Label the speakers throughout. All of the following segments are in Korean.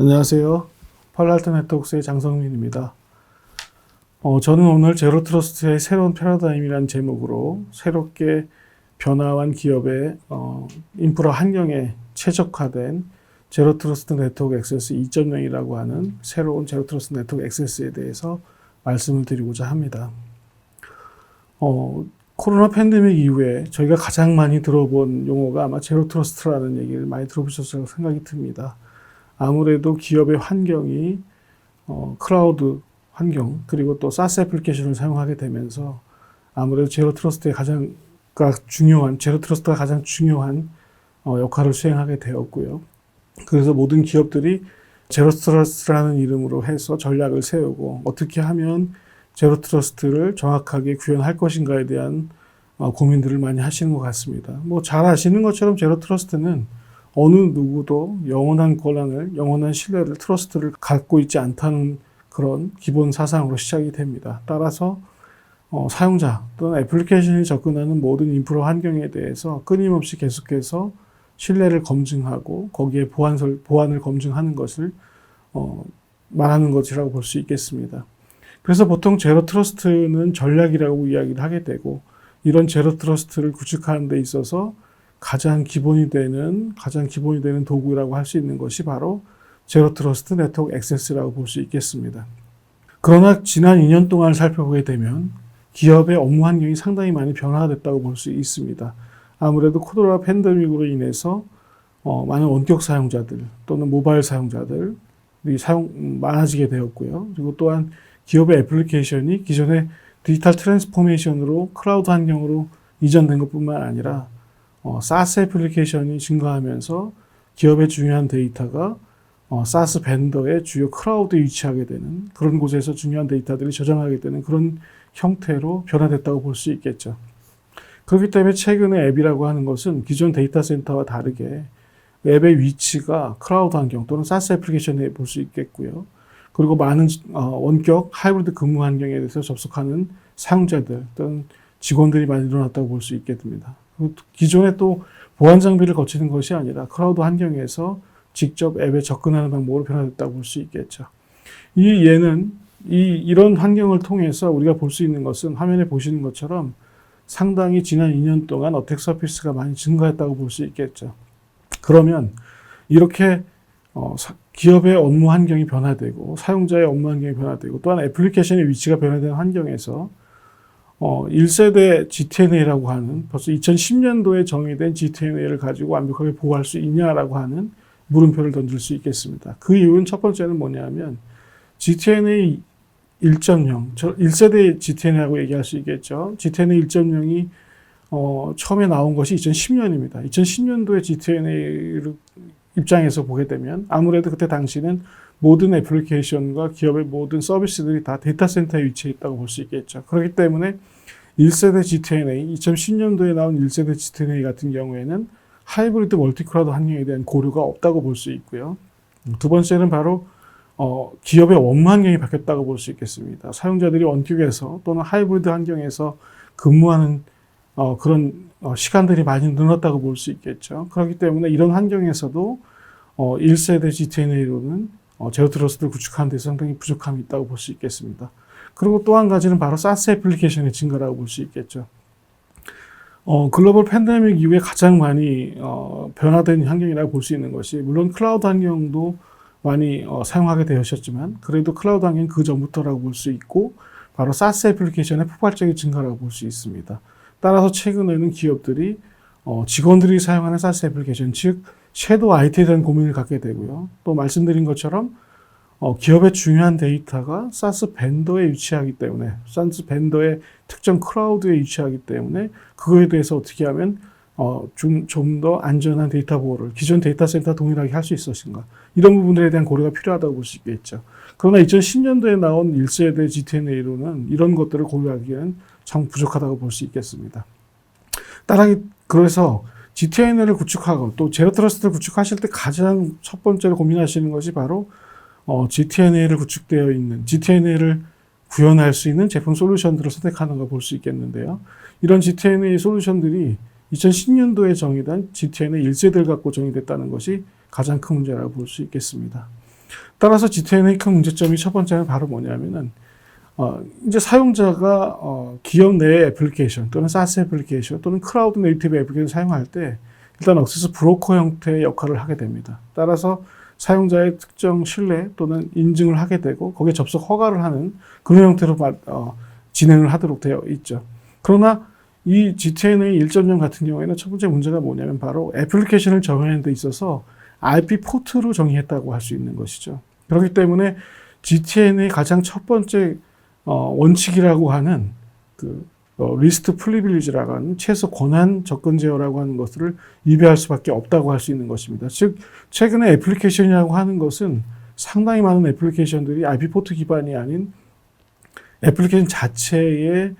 Speaker 1: 안녕하세요. 팔로알토 네트워크스의 장성민입니다. 저는 오늘 제로 트러스트의 새로운 패러다임이라는 제목으로 새롭게 변화한 기업의 인프라 환경에 최적화된 제로 트러스트 네트워크 액세스 2.0이라고 하는 새로운 제로 트러스트 네트워크 액세스에 대해서 말씀을 드리고자 합니다. 코로나 팬데믹 이후에 저희가 가장 많이 들어본 용어가 아마 제로 트러스트라는 얘기를 많이 들어보셨을 생각이 듭니다. 아무래도 기업의 환경이 클라우드 환경 그리고 또 SaaS 애플리케이션을 사용하게 되면서 아무래도 제로 트러스트가 가장 중요한 역할을 수행하게 되었고요. 그래서 모든 기업들이 제로 트러스트라는 이름으로 해서 전략을 세우고 어떻게 하면 제로 트러스트를 정확하게 구현할 것인가에 대한 고민들을 많이 하시는 것 같습니다. 잘 아시는 것처럼 제로 트러스트는 어느 누구도 영원한 권한을, 영원한 신뢰를, 트러스트를 갖고 있지 않다는 그런 기본 사상으로 시작이 됩니다. 따라서 사용자 또는 애플리케이션이 접근하는 모든 인프라 환경에 대해서 끊임없이 계속해서 신뢰를 검증하고 거기에 보안을 검증하는 것을 말하는 것이라고 볼 수 있겠습니다. 그래서 보통 제로 트러스트는 전략이라고 이야기를 하게 되고 이런 제로 트러스트를 구축하는 데 있어서 가장 기본이 되는 도구라고 할 수 있는 것이 바로 제로 트러스트 네트워크 액세스라고 볼 수 있겠습니다. 그러나 지난 2년 동안 살펴보게 되면 기업의 업무 환경이 상당히 많이 변화가 됐다고 볼 수 있습니다. 아무래도 코로나 팬데믹으로 인해서 많은 원격 사용자들 또는 모바일 사용자들이 많아지게 되었고요. 그리고 또한 기업의 애플리케이션이 기존의 디지털 트랜스포메이션으로 클라우드 환경으로 이전된 것뿐만 아니라 SaaS 애플리케이션이 증가하면서 기업의 중요한 데이터가 SaaS 벤더의 주요 클라우드에 위치하게 되는 그런 곳에서 중요한 데이터들이 저장하게 되는 그런 형태로 변화됐다고 볼 수 있겠죠. 그렇기 때문에 최근에 앱이라고 하는 것은 기존 데이터 센터와 다르게 앱의 위치가 클라우드 환경 또는 SaaS 애플리케이션에 볼 수 있겠고요. 그리고 많은 원격 하이브리드 근무 환경에 대해서 접속하는 사용자들 또는 직원들이 많이 늘어났다고 볼 수 있게 됩니다. 기존에 또 보안 장비를 거치는 것이 아니라 클라우드 환경에서 직접 앱에 접근하는 방법으로 변화됐다고 볼 수 있겠죠. 이런 환경을 통해서 우리가 볼 수 있는 것은 화면에 보시는 것처럼 상당히 지난 2년 동안 어택 서피스가 많이 증가했다고 볼 수 있겠죠. 그러면 이렇게 기업의 업무 환경이 변화되고 사용자의 업무 환경이 변화되고 또한 애플리케이션의 위치가 변화된 환경에서 1세대 GTNA라고 하는 벌써 2010년도에 정의된 GTNA를 가지고 완벽하게 보호할 수 있냐라고 하는 물음표를 던질 수 있겠습니다. 그 이유는 첫 번째는 뭐냐면 GTNA 1.0, 1세대 GTNA라고 얘기할 수 있겠죠. GTNA 1.0이 처음에 나온 것이 2010년입니다. 2010년도에 GTNA를 입장에서 보게 되면 아무래도 그때 당시는 모든 애플리케이션과 기업의 모든 서비스들이 다 데이터 센터에 위치해 있다고 볼 수 있겠죠. 그렇기 때문에 1세대 GTNA, 2010년도에 나온 1세대 GTNA 같은 경우에는 하이브리드 멀티클라우드 환경에 대한 고려가 없다고 볼 수 있고요. 두 번째는 바로 기업의 업무 환경이 바뀌었다고 볼 수 있겠습니다. 사용자들이 원격에서 또는 하이브리드 환경에서 근무하는 그런 시간들이 많이 늘었다고 볼 수 있겠죠. 그렇기 때문에 이런 환경에서도 1세대 GTNA로는 제로 트러스트를 구축하는 데 상당히 부족함이 있다고 볼 수 있겠습니다. 그리고 또 한 가지는 바로 SaaS 애플리케이션의 증가라고 볼 수 있겠죠. 글로벌 팬데믹 이후에 가장 많이 변화된 환경이라고 볼 수 있는 것이 물론 클라우드 환경도 많이 사용하게 되셨지만 그래도 클라우드 환경은 그 전부터라고 볼 수 있고 바로 SaaS 애플리케이션의 폭발적인 증가라고 볼 수 있습니다. 따라서 최근에는 기업들이 직원들이 사용하는 SaaS 애플리케이션 즉 섀도우 IT에 대한 고민을 갖게 되고요. 또 말씀드린 것처럼 기업의 중요한 데이터가 SaaS 벤더에 위치하기 때문에 SaaS 벤더의 특정 클라우드에 위치하기 때문에 그거에 대해서 어떻게 하면 좀 더 안전한 데이터 보호를 기존 데이터 센터 동일하게 할 수 있었는가 이런 부분들에 대한 고려가 필요하다고 볼 수 있겠죠. 그러나 2010년도에 나온 1세대 GTNA로는 이런 것들을 고려하기에는 참 부족하다고 볼 수 있겠습니다. 그래서 GTNA를 구축하고 또 제로 트러스트를 구축하실 때 가장 첫 번째로 고민하시는 것이 바로 GTNA를 구축되어 있는 GTNA를 구현할 수 있는 제품 솔루션들을 선택하는 걸 볼 수 있겠는데요. 이런 GTNA 솔루션들이 2010년도에 정의된 GTNA 1세대를 갖고 정의됐다는 것이 가장 큰 문제라고 볼 수 있겠습니다. 따라서 GTN의 큰 문제점이 첫 번째는 바로 뭐냐면은 이제 사용자가 기업 내의 애플리케이션 또는 SaaS 애플리케이션 또는 클라우드 네이티브 애플리케이션 사용할 때 일단 억세스 브로커 형태의 역할을 하게 됩니다. 따라서 사용자의 특정 신뢰 또는 인증을 하게 되고 거기에 접속 허가를 하는 그런 형태로 진행을 하도록 되어 있죠. 그러나 이 GTNA 1.0 같은 경우에는 첫 번째 문제가 뭐냐면 바로 애플리케이션을 정의하는 데 있어서 IP 포트로 정의했다고 할 수 있는 것이죠. 그렇기 때문에 GTN의 가장 첫 번째 원칙이라고 하는 리스트 프리빌리지라고 하는 최소 권한 접근 제어라고 하는 것들을 위배할 수밖에 없다고 할 수 있는 것입니다. 즉 최근에 애플리케이션이라고 하는 것은 상당히 많은 애플리케이션들이 IP 포트 기반이 아닌 애플리케이션 자체의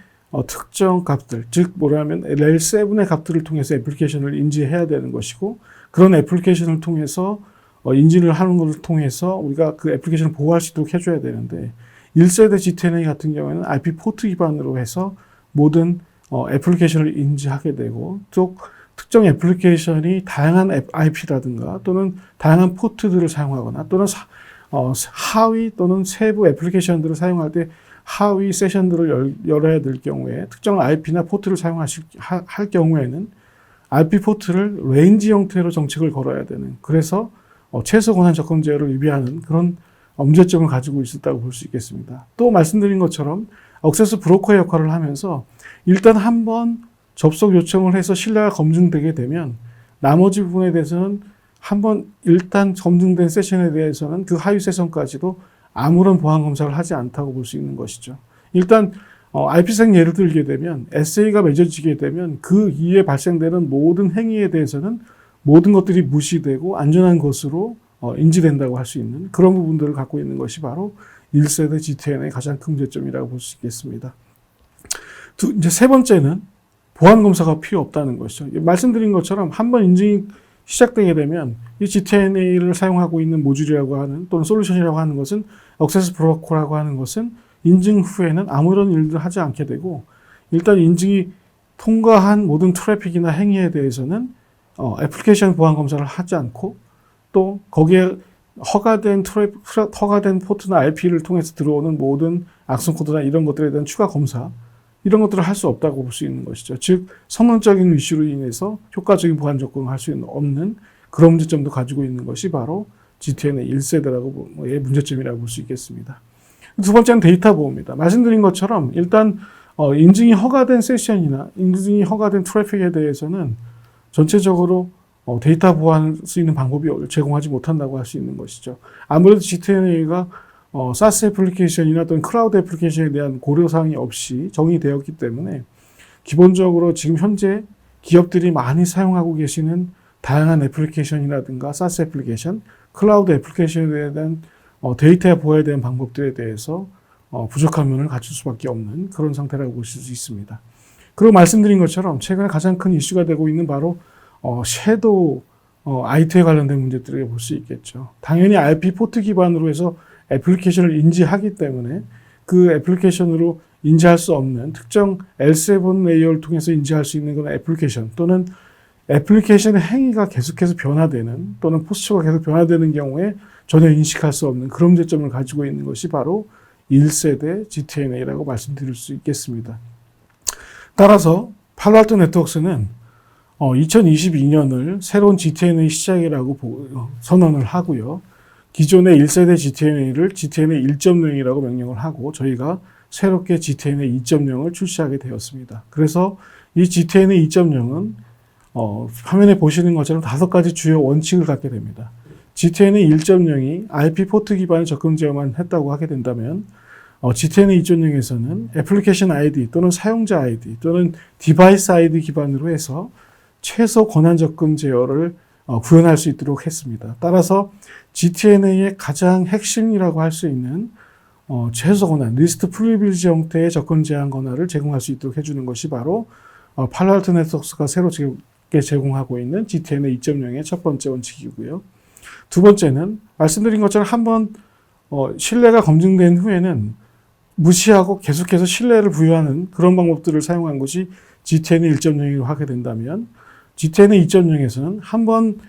Speaker 1: 특정 값들, 즉 뭐라면 렐7의 값들을 통해서 애플리케이션을 인지해야 되는 것이고 그런 애플리케이션을 통해서 인지를 하는 것을 통해서 우리가 그 애플리케이션을 보호할 수 있도록 해줘야 되는데 1세대 GTNA 같은 경우에는 IP 포트 기반으로 해서 모든 애플리케이션을 인지하게 되고 또 특정 애플리케이션이 다양한 IP라든가 또는 다양한 포트들을 사용하거나 또는 하위 또는 세부 애플리케이션들을 사용할 때 하위 세션들을 열어야 될 경우에 특정 IP나 포트를 할 경우에는 IP 포트를 레인지 형태로 정책을 걸어야 되는 그래서 최소 권한 접근 제어를 위배하는 그런 문제점을 가지고 있었다고 볼 수 있겠습니다. 또 말씀드린 것처럼 억세스 브로커의 역할을 하면서 일단 한번 접속 요청을 해서 신뢰가 검증되게 되면 나머지 부분에 대해서는 한번 일단 검증된 세션에 대해서는 그 하위 세션까지도 아무런 보안 검사를 하지 않다고 볼 수 있는 것이죠. 일단 IPsec 예를 들게 되면 SA가 맺어지게 되면 그 이에 발생되는 모든 행위에 대해서는 모든 것들이 무시되고 안전한 것으로 인지된다고 할 수 있는 그런 부분들을 갖고 있는 것이 바로 1세대 GTN의 가장 큰 문제점이라고 볼 수 있겠습니다. 이제 세 번째는 보안 검사가 필요 없다는 것이죠. 말씀드린 것처럼 한번 인증이 시작되게 되면 이 GTNA를 사용하고 있는 모듈이라고 하는 또는 솔루션이라고 하는 것은 억세스 브로커라고 하는 것은 인증 후에는 아무런 일도 하지 않게 되고 일단 인증이 통과한 모든 트래픽이나 행위에 대해서는 애플리케이션 보안 검사를 하지 않고 또 거기에 허가된 포트나 IP를 통해서 들어오는 모든 악성 코드나 이런 것들에 대한 추가 검사 이런 것들을 할 수 없다고 볼 수 있는 것이죠. 즉 성능적인 이슈로 인해서 효과적인 보안 접근을 할 수 없는 그런 문제점도 가지고 있는 것이 바로 GTN의 1세대의 문제점이라고 볼 수 있겠습니다. 두 번째는 데이터 보호입니다. 말씀드린 것처럼 일단 인증이 허가된 세션이나 인증이 허가된 트래픽에 대해서는 전체적으로 데이터 보호할 수 있는 방법이 제공하지 못한다고 할 수 있는 것이죠. 아무래도 GTNA가 SaaS 애플리케이션이나 또는 클라우드 애플리케이션에 대한 고려사항이 없이 정의되었기 때문에 기본적으로 지금 현재 기업들이 많이 사용하고 계시는 다양한 애플리케이션이라든가 SaaS 애플리케이션, 클라우드 애플리케이션에 대한 데이터 보호에 대한 방법들에 대해서 부족한 면을 갖출 수밖에 없는 그런 상태라고 보실 수 있습니다. 그리고 말씀드린 것처럼 최근에 가장 큰 이슈가 되고 있는 바로 섀도우 IT에 관련된 문제들을 볼 수 있겠죠. 당연히 IP 포트 기반으로 해서 애플리케이션을 인지하기 때문에 그 애플리케이션으로 인지할 수 없는 특정 L7 레이어를 통해서 인지할 수 있는 그런 애플리케이션 또는 애플리케이션의 행위가 계속해서 변화되는 또는 포스처가 계속 변화되는 경우에 전혀 인식할 수 없는 그런 문제점을 가지고 있는 것이 바로 1세대 GTNA라고 말씀드릴 수 있겠습니다. 따라서 팔로알토 네트워크스는 2022년을 새로운 GTNA 시작이라고 선언을 하고요. 기존의 1세대 GTNA를 GTNA 1.0이라고 명명을 하고 저희가 새롭게 GTNA 2.0을 출시하게 되었습니다. 그래서 이 GTNA 2.0은 화면에 보시는 것처럼 5가지 주요 원칙을 갖게 됩니다. GTNA 1.0이 IP 포트 기반의 접근 제어만 했다고 하게 된다면 GTNA 2.0에서는 애플리케이션 ID 또는 사용자 ID 또는 디바이스 ID 기반으로 해서 최소 권한 접근 제어를 구현할 수 있도록 했습니다. 따라서 GTNA의 가장 핵심이라고 할 수 있는 최소 권한, 리스트 프리빌리지 형태의 접근 제한 권한을 제공할 수 있도록 해주는 것이 바로 팔로알토 네트워크스가 새로 제공하고 있는 GTNA 2.0의 첫 번째 원칙이고요. 두 번째는 말씀드린 것처럼 한번 신뢰가 검증된 후에는 무시하고 계속해서 신뢰를 부여하는 그런 방법들을 사용한 것이 GTNA 1.0으로 하게 된다면 GTNA 2.0에서는 한번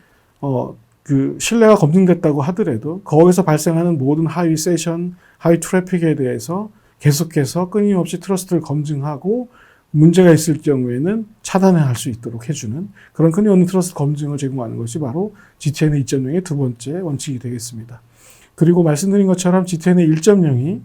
Speaker 1: 그 신뢰가 검증됐다고 하더라도 거기서 발생하는 모든 하위 세션, 하위 트래픽에 대해서 계속해서 끊임없이 트러스트를 검증하고 문제가 있을 경우에는 차단할 수 있도록 해주는 그런 끊임없는 트러스트 검증을 제공하는 것이 바로 GTNA 2.0의 두 번째 원칙이 되겠습니다. 그리고 말씀드린 것처럼 GTNA 1.0이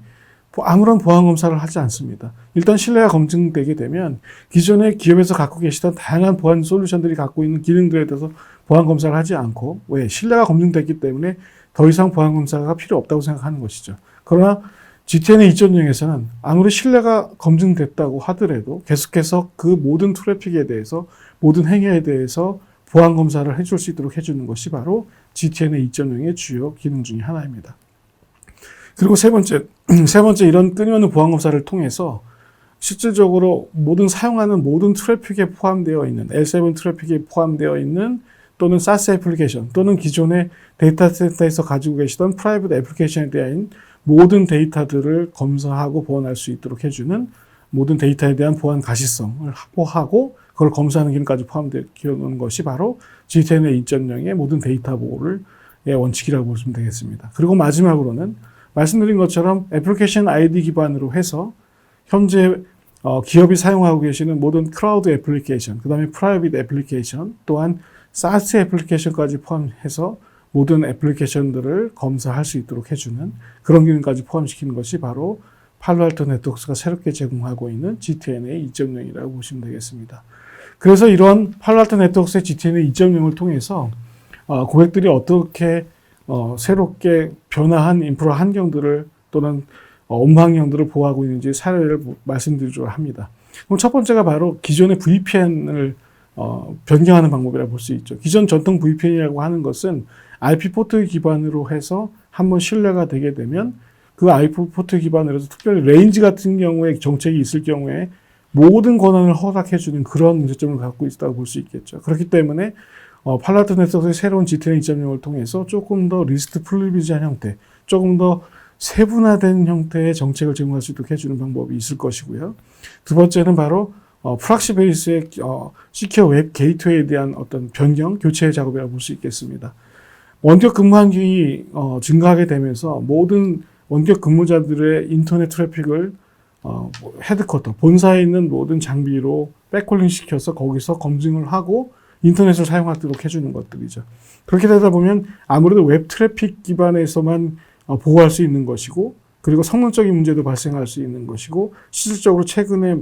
Speaker 1: 아무런 보안 검사를 하지 않습니다. 일단 신뢰가 검증되게 되면 기존에 기업에서 갖고 계시던 다양한 보안 솔루션들이 갖고 있는 기능들에 대해서 보안 검사를 하지 않고 왜? 신뢰가 검증됐기 때문에 더 이상 보안 검사가 필요 없다고 생각하는 것이죠. 그러나 GTNA 2.0에서는 아무리 신뢰가 검증됐다고 하더라도 계속해서 그 모든 트래픽에 대해서 모든 행위에 대해서 보안 검사를 해줄 수 있도록 해주는 것이 바로 GTNA 2.0의 주요 기능 중에 하나입니다. 그리고 세 번째 이런 끊임없는 보안 검사를 통해서 실질적으로 사용하는 모든 트래픽에 포함되어 있는 L7 트래픽에 포함되어 있는 또는 SaaS 애플리케이션 또는 기존의 데이터 센터에서 가지고 계시던 프라이빗 애플리케이션에 대한 모든 데이터들을 검사하고 보완할 수 있도록 해주는 모든 데이터에 대한 보안 가시성을 확보하고 그걸 검사하는 기능까지 포함되어 있는 것이 바로 GTNA 2.0의 모든 데이터 보호의 원칙이라고 보시면 되겠습니다. 그리고 마지막으로는 말씀드린 것처럼 애플리케이션 아이디 기반으로 해서 현재 기업이 사용하고 계시는 모든 클라우드 애플리케이션, 그 다음에 프라이빗 애플리케이션, 또한 SaaS 애플리케이션까지 포함해서 모든 애플리케이션들을 검사할 수 있도록 해주는 그런 기능까지 포함시키는 것이 바로 팔로알토 네트워크스가 새롭게 제공하고 있는 GTNA 2.0이라고 보시면 되겠습니다. 그래서 이런 팔로알토 네트워크스의 GTNA 2.0을 통해서 고객들이 어떻게 새롭게 변화한 인프라 환경들을 또는 업무 환경들을 보호하고 있는지 사례를 말씀드리려고 합니다. 그럼 첫 번째가 바로 기존의 VPN을 변경하는 방법이라고 볼 수 있죠. 기존 전통 VPN이라고 하는 것은 IP 포트 기반으로 해서 한번 신뢰가 되게 되면 그 IP 포트 기반으로 해서 특별히 레인지 같은 경우에 정책이 있을 경우에 모든 권한을 허락해주는 그런 문제점을 갖고 있다고 볼 수 있겠죠. 그렇기 때문에 팔로알토 네트워크의 새로운 GTNA 2.0을 통해서 조금 더 리스트 프리비리지한 형태, 조금 더 세분화된 형태의 정책을 제공할 수 있도록 해주는 방법이 있을 것이고요. 두 번째는 바로 프락시 베이스의 시큐어 웹 게이트웨이에 대한 어떤 변경, 교체 작업이라고 볼 수 있겠습니다. 원격 근무 환경이 증가하게 되면서 모든 원격 근무자들의 인터넷 트래픽을 헤드쿼터, 본사에 있는 모든 장비로 백홀링 시켜서 거기서 검증을 하고 인터넷을 사용하도록 해주는 것들이죠. 그렇게 되다 보면 아무래도 웹 트래픽 기반에서만 보호할 수 있는 것이고 그리고 성능적인 문제도 발생할 수 있는 것이고 실질적으로 최근에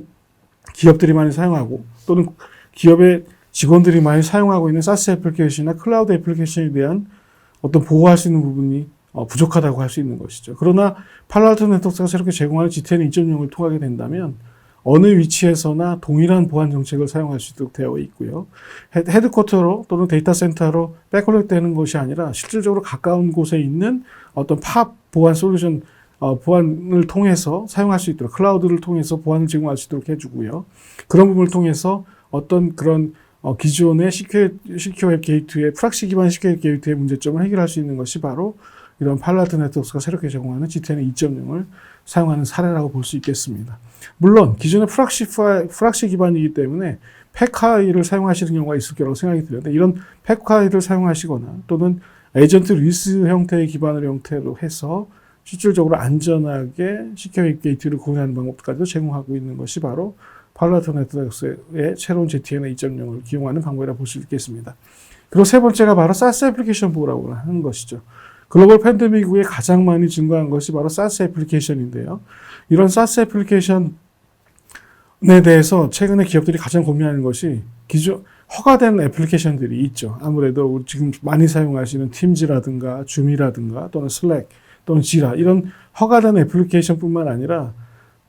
Speaker 1: 기업들이 많이 사용하고 또는 기업의 직원들이 많이 사용하고 있는 SaaS 애플리케이션이나 클라우드 애플리케이션에 대한 어떤 보호할 수 있는 부분이 부족하다고 할 수 있는 것이죠. 그러나 팔로알토 네트워크가 새롭게 제공하는 GTNA 2.0을 통하게 된다면 어느 위치에서나 동일한 보안 정책을 사용할 수 있도록 되어 있고요. 헤드쿼터로 또는 데이터 센터로 백홀릭 되는 것이 아니라 실질적으로 가까운 곳에 있는 어떤 팝 보안 솔루션 보안을 통해서 사용할 수 있도록 클라우드를 통해서 보안을 제공할 수 있도록 해주고요. 그런 부분을 통해서 어떤 그런 기존의 시큐어 웹 게이트웨이, 프락시 기반 시큐어 웹 게이트웨이 문제점을 해결할 수 있는 것이 바로 이런 팔로알토 네트워크가 새롭게 제공하는 GTNA 2.0을 사용하는 사례라고 볼 수 있겠습니다. 물론 기존의 프락시 기반이기 때문에 패카이를 사용하시는 경우가 있을 거라고 생각이 드는데 이런 패카이를 사용하시거나 또는 에이전트 리스 형태의 기반을 형태로 해서 실질적으로 안전하게 시큐어 웹 게이트를 구현하는 방법까지도 제공하고 있는 것이 바로 팔로알토 네트워크스의 새로운 GTNA 2.0을 기용하는 방법이라고 볼 수 있겠습니다. 그리고 세 번째가 바로 SaaS 애플리케이션 보호라고 하는 것이죠. 글로벌 팬데믹 이후에 가장 많이 증가한 것이 바로 SaaS 애플리케이션인데요. 이런 SaaS 애플리케이션에 대해서 최근에 기업들이 가장 고민하는 것이 기존 허가된 애플리케이션들이 있죠. 아무래도 지금 많이 사용하시는 팀즈라든가 줌이라든가 또는 슬랙 또는 지라 이런 허가된 애플리케이션뿐만 아니라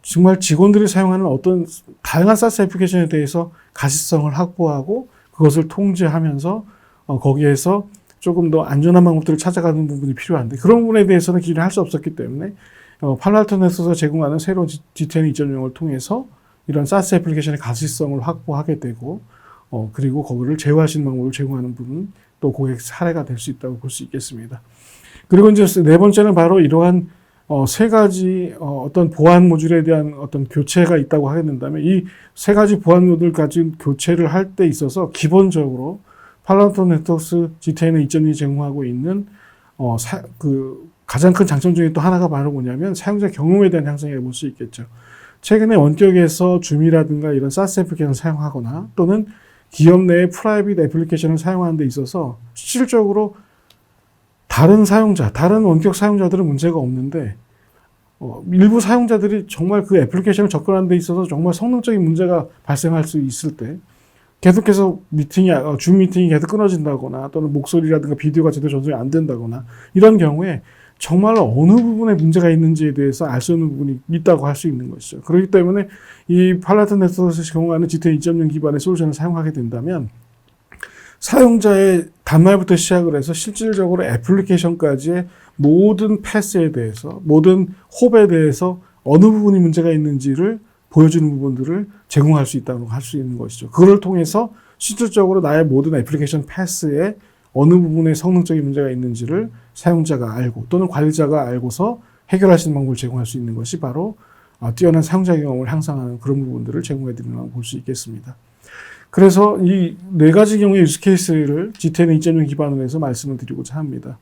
Speaker 1: 정말 직원들이 사용하는 어떤 다양한 SaaS 애플리케이션에 대해서 가시성을 확보하고 그것을 통제하면서 거기에서 조금 더 안전한 방법들을 찾아가는 부분이 필요한데 그런 부분에 대해서는 기존에 할 수 없었기 때문에 팔로알토 네트워크가 제공하는 새로운 GTNA 2.0을 통해서 이런 SaaS 애플리케이션의 가시성을 확보하게 되고 그리고 거기를 제어할 수 있는 방법을 제공하는 부분 또 고객 사례가 될 수 있다고 볼 수 있겠습니다. 그리고 이제 네 번째는 바로 이러한 세 가지 어떤 보안 모듈에 대한 어떤 교체가 있다고 하게 된다면 이 세 가지 보안 모듈 가진 교체를 할 때 있어서 기본적으로 팔로알토 네트워크스 GTN의 2.2이 제공하고 있는 가장 큰 장점 중에 또 하나가 바로 뭐냐면 사용자 경험에 대한 향상이라고 볼 수 있겠죠. 최근에 원격에서 줌이라든가 이런 사스 애플리케이션을 사용하거나 또는 기업 내의 프라이빗 애플리케이션을 사용하는 데 있어서 실질적으로 다른 원격 사용자들은 문제가 없는데 일부 사용자들이 정말 그 애플리케이션을 접근하는 데 있어서 정말 성능적인 문제가 발생할 수 있을 때 계속해서 줌 미팅이 계속 끊어진다거나 또는 목소리라든가 비디오가 제대로 전송이 안 된다거나 이런 경우에 정말 어느 부분에 문제가 있는지에 대해서 알 수 없는 부분이 있다고 할 수 있는 것이죠. 그렇기 때문에 이 팔로알토 네트워크에서 제공하는 GTN 2.0 기반의 솔루션을 사용하게 된다면 사용자의 단말부터 시작을 해서 실질적으로 애플리케이션까지의 모든 패스에 대해서 모든 홉에 대해서 어느 부분이 문제가 있는지를 보여주는 부분들을 제공할 수 있다고 할 수 있는 것이죠. 그걸 통해서 실질적으로 나의 모든 애플리케이션 패스에 어느 부분에 성능적인 문제가 있는지를 사용자가 알고 또는 관리자가 알고서 해결할 수 있는 방법을 제공할 수 있는 것이 바로 뛰어난 사용자 경험을 향상하는 그런 부분들을 제공해 드린다고 볼 수 있겠습니다. 그래서 이 네 가지 경우의 유스 케이스를 GTN 2.0 기반으로 해서 말씀을 드리고자 합니다.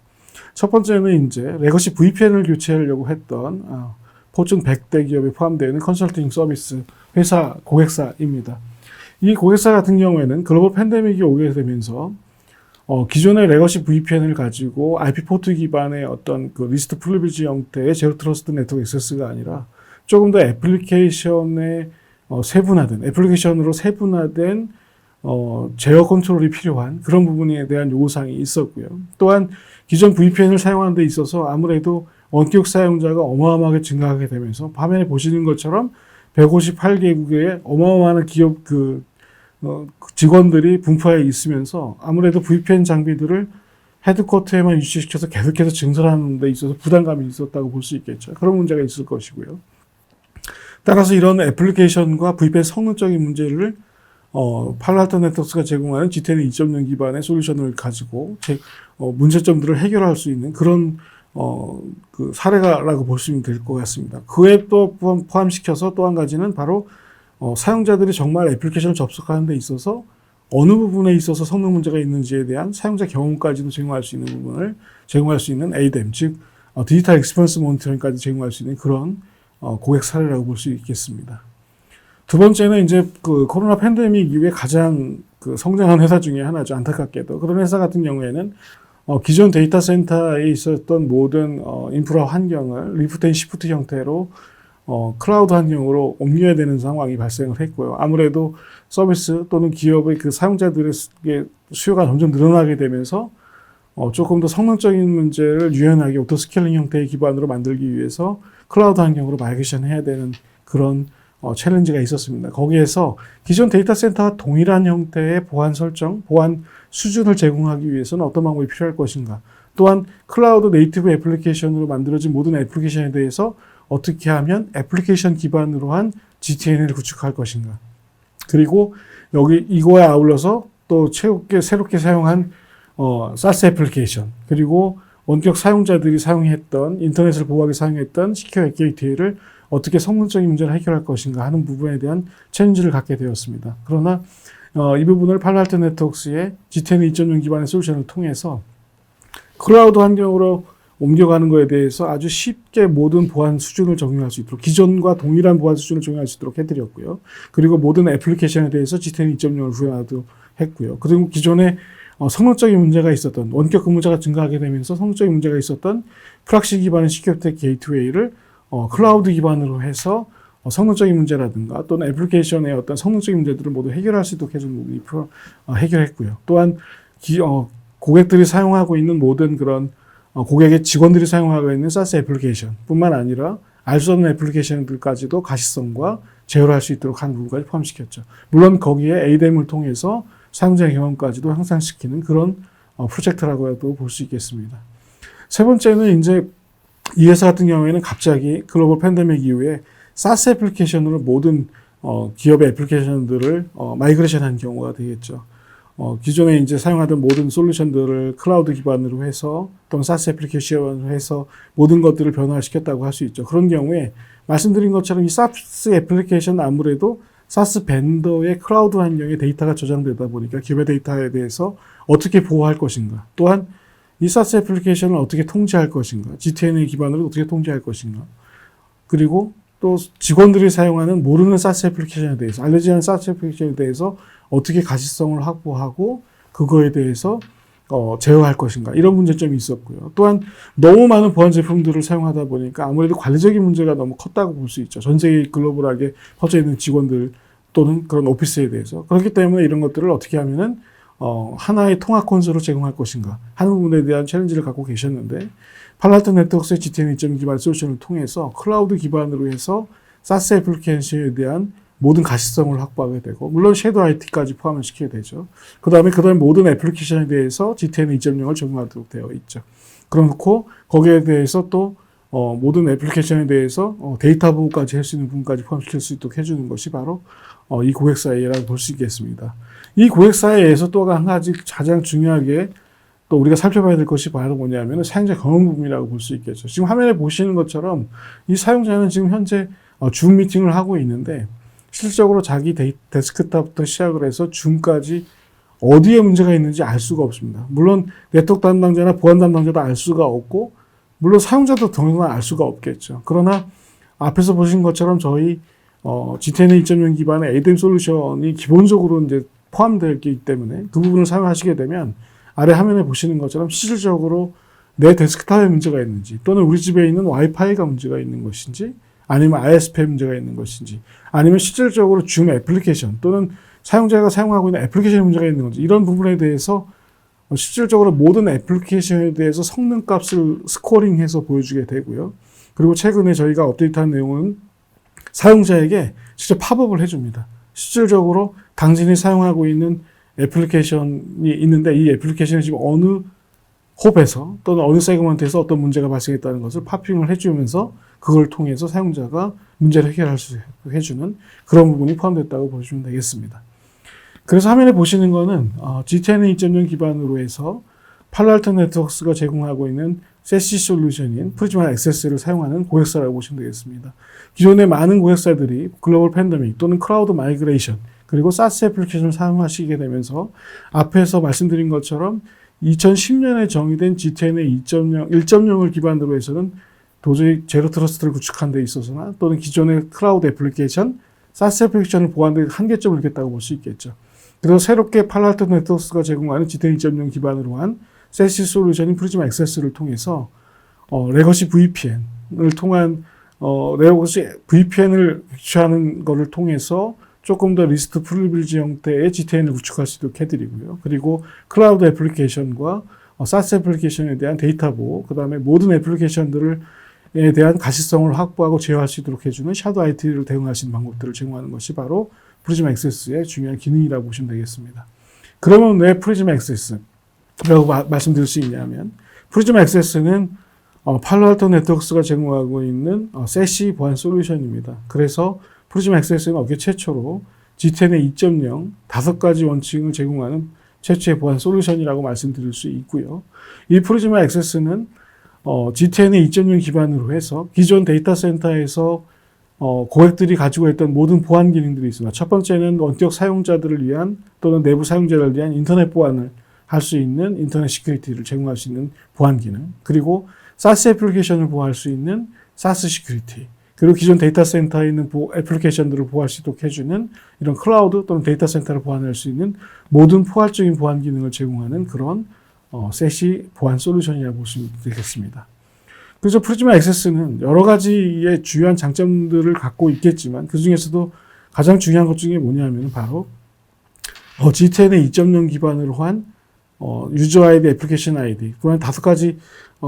Speaker 1: 첫 번째는 이제 레거시 VPN을 교체하려고 했던 포춘 100대 기업에 포함되어 있는 컨설팅 서비스 회사 고객사입니다. 이 고객사 같은 경우에는 글로벌 팬데믹이 오게 되면서 기존의 레거시 VPN을 가지고 IP 포트 기반의 어떤 그 리스트 프리빌리지 형태의 제로 트러스트 네트워크 액세스가 아니라 조금 더 애플리케이션의 애플리케이션으로 세분화된 제어 컨트롤이 필요한 그런 부분에 대한 요구사항이 있었고요. 또한 기존 VPN을 사용하는 데 있어서 아무래도 원격 사용자가 어마어마하게 증가하게 되면서 화면에 보시는 것처럼 158개국의 어마어마한 기업 직원들이 분포해 있으면서 아무래도 VPN 장비들을 헤드쿼터에만 유치시켜서 계속해서 증설하는 데 있어서 부담감이 있었다고 볼 수 있겠죠. 그런 문제가 있을 것이고요. 따라서 이런 애플리케이션과 VPN 성능적인 문제를 팔로알토 네트워크스가 제공하는 GTN 2.0 기반의 솔루션을 가지고 문제점들을 해결할 수 있는 그런 그 사례라고 볼 수 있으면 될 것 같습니다. 그에 또 포함시켜서 또 한 가지는 바로 사용자들이 정말 애플리케이션을 접속하는 데 있어서 어느 부분에 있어서 성능 문제가 있는지에 대한 사용자 경험까지도 제공할 수 있는 부분을 제공할 수 있는 ADEM, 즉 디지털 익스피리언스 모니터링까지 제공할 수 있는 그런 고객 사례라고 볼 수 있겠습니다. 두 번째는 이제 그 코로나 팬데믹 이후에 가장 성장한 회사 중에 하나죠. 안타깝게도. 그런 회사 같은 경우에는 기존 데이터 센터에 있었던 모든 인프라 환경을 리프트 앤 시프트 형태로 클라우드 환경으로 옮겨야 되는 상황이 발생을 했고요. 아무래도 서비스 또는 기업의 그 사용자들의 수요가 점점 늘어나게 되면서 조금 더 성능적인 문제를 유연하게 오토스케일링 형태의 기반으로 만들기 위해서 클라우드 환경으로 마이그레이션 해야 되는 그런 챌린지가 있었습니다. 거기에서 기존 데이터 센터와 동일한 형태의 보안 설정, 보안 수준을 제공하기 위해서는 어떤 방법이 필요할 것인가. 또한 클라우드 네이티브 애플리케이션으로 만들어진 모든 애플리케이션에 대해서 어떻게 하면 애플리케이션 기반으로 한 GTN을 구축할 것인가. 그리고 이거에 아울러서 또 새롭게 사용한 사스 애플리케이션, 그리고 원격 사용자들이 사용했던 인터넷을 보호하기 사용했던 시큐어 게이트웨이를 어떻게 성능적인 문제를 해결할 것인가 하는 부분에 대한 챌린지를 갖게 되었습니다. 그러나 이 부분을 팔로알토 네트워크스의 GTN 2.0 기반의 솔루션을 통해서 클라우드 환경으로 옮겨가는 것에 대해서 아주 쉽게 모든 보안 수준을 적용할 수 있도록 기존과 동일한 보안 수준을 적용할 수 있도록 해드렸고요. 그리고 모든 애플리케이션에 대해서 GTN 2.0을 구현하도록 했고요. 그리고 기존에 성능적인 문제가 있었던 원격 근무자가 증가하게 되면서 성능적인 문제가 있었던 프락시 기반의 시큐어텍 게이트웨이를 클라우드 기반으로 해서 성능적인 문제라든가 또는 애플리케이션의 어떤 성능적인 문제들을 모두 해결할 수 있도록 해준 부분이 해결했고요. 또한 고객들이 사용하고 있는 모든 그런 고객의 직원들이 사용하고 있는 사스 애플리케이션 뿐만 아니라 알 수 없는 애플리케이션들까지도 가시성과 제어를 할 수 있도록 하는 부분까지 포함시켰죠. 물론 거기에 ADEM을 통해서 사용자 경험까지도 향상시키는 그런 프로젝트라고 해도 볼 수 있겠습니다. 세 번째는 이제 이 회사 같은 경우에는 갑자기 글로벌 팬데믹 이후에 사스 애플리케이션으로 모든 기업의 애플리케이션들을 마이그레이션 한 경우가 되겠죠. 기존에 이제 사용하던 모든 솔루션들을 클라우드 기반으로 해서 또는 사스 애플리케이션으로 해서 모든 것들을 변화시켰다고 할 수 있죠. 그런 경우에 말씀드린 것처럼 이 사스 애플리케이션은 아무래도 사스 벤더의 클라우드 환경에 데이터가 저장되다 보니까 기업의 데이터에 대해서 어떻게 보호할 것인가, 또한 이 사스 애플리케이션을 어떻게 통제할 것인가, GTNA 기반으로 어떻게 통제할 것인가, 그리고 또 직원들이 사용하는 모르는 사스 애플리케이션에 대해서, 알려지지 않은 사스 애플리케이션에 대해서 어떻게 가시성을 확보하고 그거에 대해서 제어할 것인가, 이런 문제점이 있었고요. 또한 너무 많은 보안 제품들을 사용하다 보니까 아무래도 관리적인 문제가 너무 컸다고 볼 수 있죠. 전 세계 글로벌하게 퍼져 있는 직원들 또는 그런 오피스에 대해서. 그렇기 때문에 이런 것들을 어떻게 하면은 하나의 통합 콘솔을 제공할 것인가 하는 부분에 대한 챌린지를 갖고 계셨는데, 팔로알토 네트워크스의 GTN 2.0 기반 솔루션을 통해서 클라우드 기반으로 해서 사스 애플리케이션에 대한 모든 가시성을 확보하게 되고, 물론 섀도우 IT까지 포함을 시켜야 되죠. 그 다음에 모든 애플리케이션에 대해서 GTN 2.0을 적용하도록 되어 있죠. 그렇고 거기에 대해서 또 모든 애플리케이션에 대해서 데이터 보호까지 할 수 있는 부분까지 포함시킬 수 있도록 해주는 것이 바로 이 고객사회라고 볼 수 있겠습니다. 이 고객사회에서 또 한 가지 가장 중요하게 또 우리가 살펴봐야 될 것이 바로 뭐냐면 사용자 경험 부분이라고 볼 수 있겠죠. 지금 화면에 보시는 것처럼 이 사용자는 지금 현재 줌 미팅을 하고 있는데, 실질적으로 자기 데스크탑부터 시작을 해서 줌까지 어디에 문제가 있는지 알 수가 없습니다. 물론 네트워크 담당자나 보안 담당자도 알 수가 없고, 물론 사용자도 당연히 알 수가 없겠죠. 그러나 앞에서 보신 것처럼 저희 GTN 2.0 기반의 ADEM 솔루션이 기본적으로 이제 포함되어 있기 때문에 그 부분을 사용하시게 되면 아래 화면에 보시는 것처럼 실질적으로 내 데스크탑에 문제가 있는지, 또는 우리 집에 있는 와이파이가 문제가 있는 것인지, 아니면 ISP에 문제가 있는 것인지, 아니면 실질적으로 줌 애플리케이션 또는 사용자가 사용하고 있는 애플리케이션에 문제가 있는 건지, 이런 부분에 대해서 실질적으로 모든 애플리케이션에 대해서 성능값을 스코어링해서 보여주게 되고요. 그리고 최근에 저희가 업데이트한 내용은 사용자에게 직접 팝업을 해줍니다. 실질적으로 당신이 사용하고 있는 애플리케이션이 있는데 이 애플리케이션이 지금 어느 홉에서 또는 어느 세그먼트에서 어떤 문제가 발생했다는 것을 팝핑을 해주면서 그걸 통해서 사용자가 문제를 해결할 수 해주는 그런 부분이 포함됐다고 보시면 되겠습니다. 그래서 화면에 보시는 거는 GTN 2.0 기반으로 해서 팔로알토 네트워크스가 제공하고 있는 세시 솔루션인 프리즈마 액세스를 사용하는 고객사라고 보시면 되겠습니다. 기존의 많은 고객사들이 글로벌 팬데믹 또는 클라우드 마이그레이션 그리고 사스 애플리케이션을 사용하시게 되면서 앞에서 말씀드린 것처럼 2010년에 정의된 GTN 1.0을 기반으로 해서는 도저히 제로 트러스트를 구축한 데 있어서나 또는 기존의 클라우드 애플리케이션, 사스 애플리케이션을 보완하는 데 한계점을 느꼈다고 볼 수 있겠죠. 그래서 새롭게 팔로알토 네트워크스가 제공하는 GTN 2.0 기반으로 한 세시 솔루션인 프리즈마 액세스를 통해서 레거시 VPN을 통한 레거시 VPN을 유치하는 것을 통해서 조금 더 리스트 프리빌리지 형태의 GTN을 구축할 수 있도록 해드리고요. 그리고 클라우드 애플리케이션과 사스 애플리케이션에 대한 데이터 보호, 그 다음에 모든 애플리케이션들에 대한 가시성을 확보하고 제어할 수 있도록 해주는 섀도우 IT를 대응할 수 있는 방법들을 제공하는 것이 바로 프리즈마 액세스의 중요한 기능이라고 보시면 되겠습니다. 그러면 왜 프리즈마 액세스라고 말씀드릴 수 있냐면, 프리즈마 액세스는 팔로알토 네트워크스가 제공하고 있는 세시 보안 솔루션입니다. 그래서 프리즈마 액세스는 업계 최초로 GTN 2.0 5가지 원칙을 제공하는 최초의 보안 솔루션이라고 말씀드릴 수 있고요. 이 프리즈마 액세스는 GTN 2.0 기반으로 해서 기존 데이터 센터에서 고객들이 가지고 있던 모든 보안 기능들이 있습니다. 첫 번째는 원격 사용자들을 위한 또는 내부 사용자를 위한 인터넷 보안을 할 수 있는 인터넷 시큐리티를 제공할 수 있는 보안 기능, 그리고 사스 애플리케이션을 보호할 수 있는 사스 시큐리티, 그리고 기존 데이터 센터에 있는 애플리케이션들을 보호할 수 있도록 해주는 이런 클라우드 또는 데이터 센터를 보완할 수 있는 모든 포괄적인 보안 기능을 제공하는 그런 세시 보안 솔루션이라고 보시면 되겠습니다. 그래서 프리즈마 액세스는 여러 가지의 주요한 장점들을 갖고 있겠지만 그 중에서도 가장 중요한 것 중에 뭐냐면 바로 GTN 2.0 기반으로 한 유저 아이디, 애플리케이션 아이디, 그런 5가지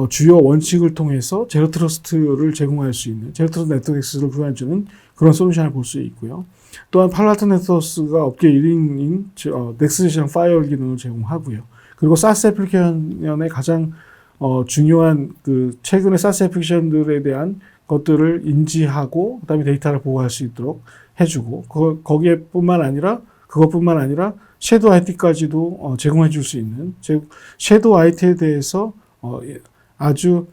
Speaker 1: 주요 원칙을 통해서 제로 트러스트를 제공할 수 있는 제로 트러스트 네트워크 액세스를 구현해주는 그런 솔루션을 볼 수 있고요. 또한 팔로알토 네트워크스가 업계 1위인 넥스트 파이어월 기능을 제공하고요. 그리고 사스 애플리케이션의 가장 중요한 최근의 사스 애플리케이션들에 대한 것들을 인지하고 그다음에 데이터를 보호할 수 있도록 해주고 그것뿐만 아니라 섀도우 IT까지도 제공해 줄 수 있는, 즉 섀도우 IT에 대해서 아주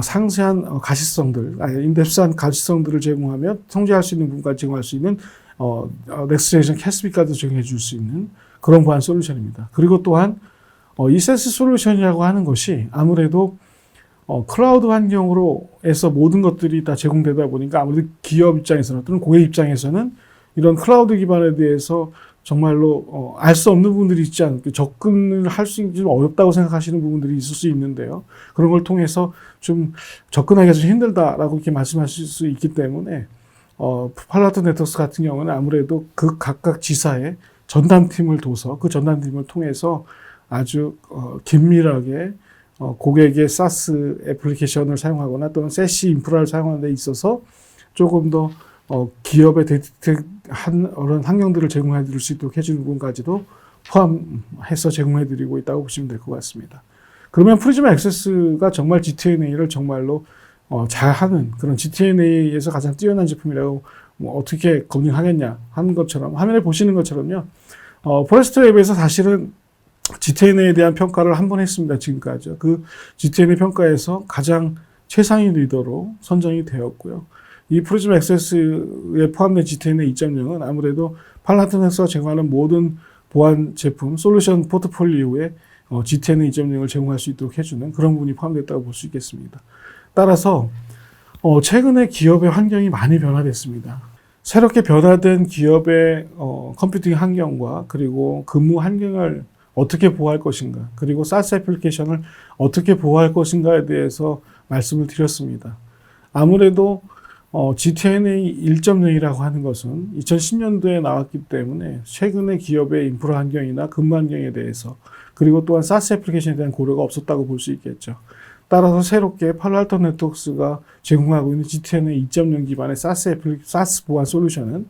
Speaker 1: 상세한 가시성들, 인덱스한 가시성들을 제공하며 통제할 수 있는 부분까지 제공할 수 있는 넥스트 제너레이션 캐스비까지 적용해 줄 수 있는 그런 보안 솔루션입니다. 그리고 또한 이 세스 솔루션이라고 하는 것이 아무래도 클라우드 환경으로에서 모든 것들이 다 제공되다 보니까 아무래도 기업 입장에서는 또는 고객 입장에서는 이런 클라우드 기반에 대해서 정말로 알 수 없는 부분들이 있지 않을까, 접근을 할 수 있는 좀 어렵다고 생각하시는 부분들이 있을 수 있는데요. 그런 걸 통해서 좀 접근하기가 좀 힘들다라고 이렇게 말씀하실 수 있기 때문에 팔로알토 네트워크스 같은 경우는 아무래도 그 각각 지사에 전담팀을 둬서 그 전담팀을 통해서 아주 긴밀하게 고객의 사스 애플리케이션을 사용하거나 또는 세시 인프라를 사용하는 데 있어서 조금 더 기업의 데이터한 그런 환경들을 제공해 드릴 수 있도록 해주는 부분까지도 포함해서 제공해 드리고 있다고 보시면 될 것 같습니다. 그러면 프리즈마 액세스가 정말 GTNA를 정말로 잘하는 그런 GTNA에서 가장 뛰어난 제품이라고 어떻게 검증하겠냐 하는 것처럼 화면에 보시는 것처럼요. 포레스트 웹에서 사실은 GTNA에 대한 평가를 한 번 했습니다. 지금까지. 그 GTNA 평가에서 가장 최상위 리더로 선정이 되었고요. 이 프리즈마 액세스에 포함된 GTNA 2.0은 아무래도 팔로알토 네트워크스가 제공하는 모든 보안 제품, 솔루션 포트폴리오에 GTNA 2.0을 제공할 수 있도록 해주는 그런 부분이 포함됐다고 볼 수 있겠습니다. 따라서 최근에 기업의 환경이 많이 변화됐습니다. 새롭게 변화된 기업의 컴퓨팅 환경과 그리고 근무 환경을 어떻게 보호할 것인가, 그리고 사스 애플리케이션을 어떻게 보호할 것인가에 대해서 말씀을 드렸습니다. 아무래도 GTNA 1.0이라고 하는 것은 2010년도에 나왔기 때문에 최근에 기업의 인프라 환경이나 근무 환경에 대해서 그리고 또한 사스 애플리케이션에 대한 고려가 없었다고 볼 수 있겠죠. 따라서 새롭게 팔로알토 네트워크스가 제공하고 있는 GTNA 2.0 기반의 사스 보안 솔루션은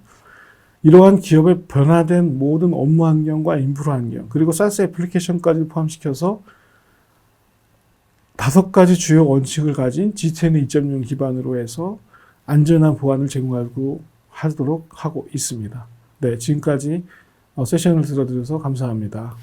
Speaker 1: 이러한 기업의 변화된 모든 업무 환경과 인프라 환경, 그리고 사스 애플리케이션까지 포함시켜서 5가지 주요 원칙을 가진 GTNA 2.0 기반으로 해서 안전한 보안을 제공하도록 하고 있습니다. 네, 지금까지 세션을 들어드려서 감사합니다.